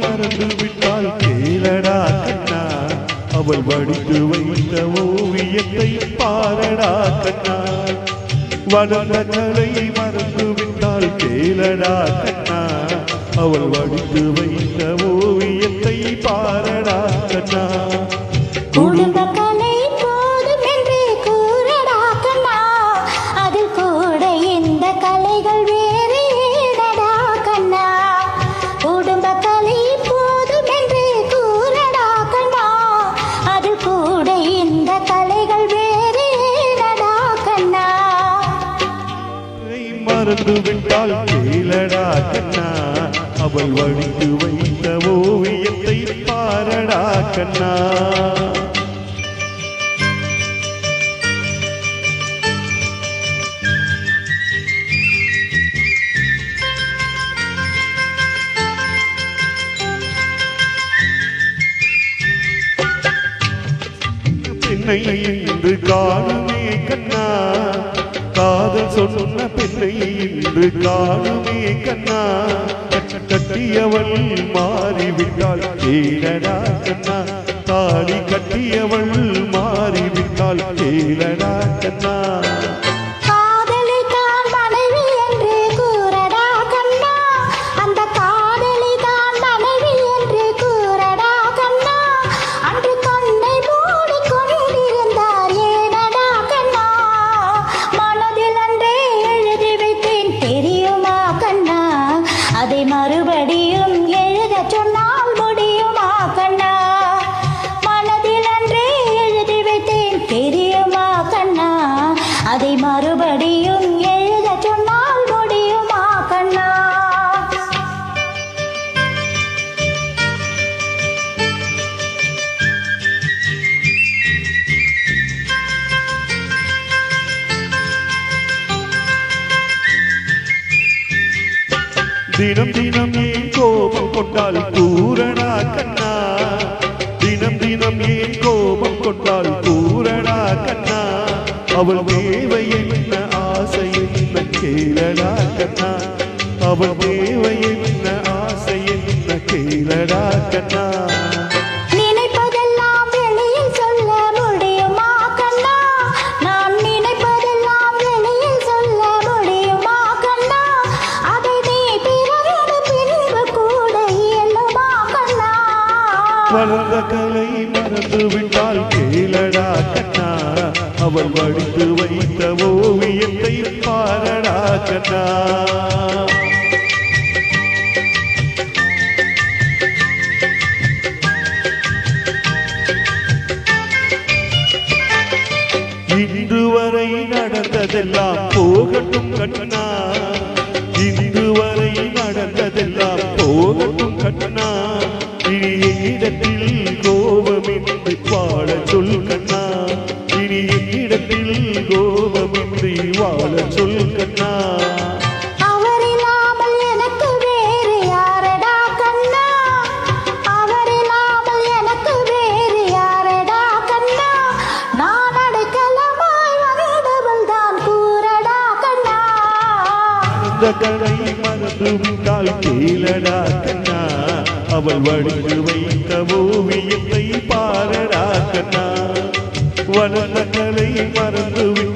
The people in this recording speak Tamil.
மறந்து விட்டால் கேளடா கண்ணா அவள் வடித்து வைத்த ஓவியத்தை பாரடா கண்ணா வளர்ந்த கலை மறந்து விட்டால் கேளடா கண்ணா அவள் வடித்து வைத்த ஓவியத்தை பாரடா கண்ணா மறந்து விட்டால் கேளடா கண்ணா அவள் வடித்து வைத்த ஓவியத்தை பாரடா கண்ணா பெண்ணை என்று காணுமே கண்ணா காதல் சொன்ன பெண்ணை இன்று காணுமே கண்ணா கட்டியவள் மாறிவிட்டாள் கேளடா கண்ணா தாலி கட்டியவள் மாறிவிட்டாள் கேளடா கண்ணா அதை மறுபடியும் எழுத சொன்னால் முடியுமா கண்ணா மனதில் அன்றே எழுதி வைத்தேன் தெரியுமா கண்ணா அதை மறுபடியும் எழுத சொன்னால் முடியுமா கண்ணா தினம் தினம் ஏன் கோபம் கொண்டால் கூறடா கண்ணா தினம் தினம் ஏன் கோபம் கொண்டால் கூறடா கண்ணா அவள் தேவை என்ன ஆசை என்ன கேளடா கண்ணா அவள் தேவை என்ன ஆசை என்ன கேளடா கண்ணா வளர்ந்த கலை மறந்து விட்டால் கேளடா கண்ணா அவள் வடித்து வைத்த ஓவியத்தை பாரடா கண்ணா இன்று வரை நடந்ததெல்லாம் போகட்டும் கண்ணா இன்று வரை நடந்ததெல்லாம் போகட்டும் கண்ணா இனி இடத்தில் கோபமின்றி வாழ சொல் கண்ணா இனி இடத்தில் கோபமின்றி வாழ சொல் கண்ணா அவரில்லாமல் எனக்கு வேறு யாரடா கண்ணா அவரில்லாமல் எனக்கு வேறு யாரடா கண்ணா நான் அடைக்கலமாய் வந்தவள் தான் கூறடா கண்ணா அந்த கலை மறந்து விட்டால் கேளடா கண்ணா அவள் வடித்து வைத்த ஓவியத்தை பாரடா கண்ணா வளர்ந்த கலை மறந்து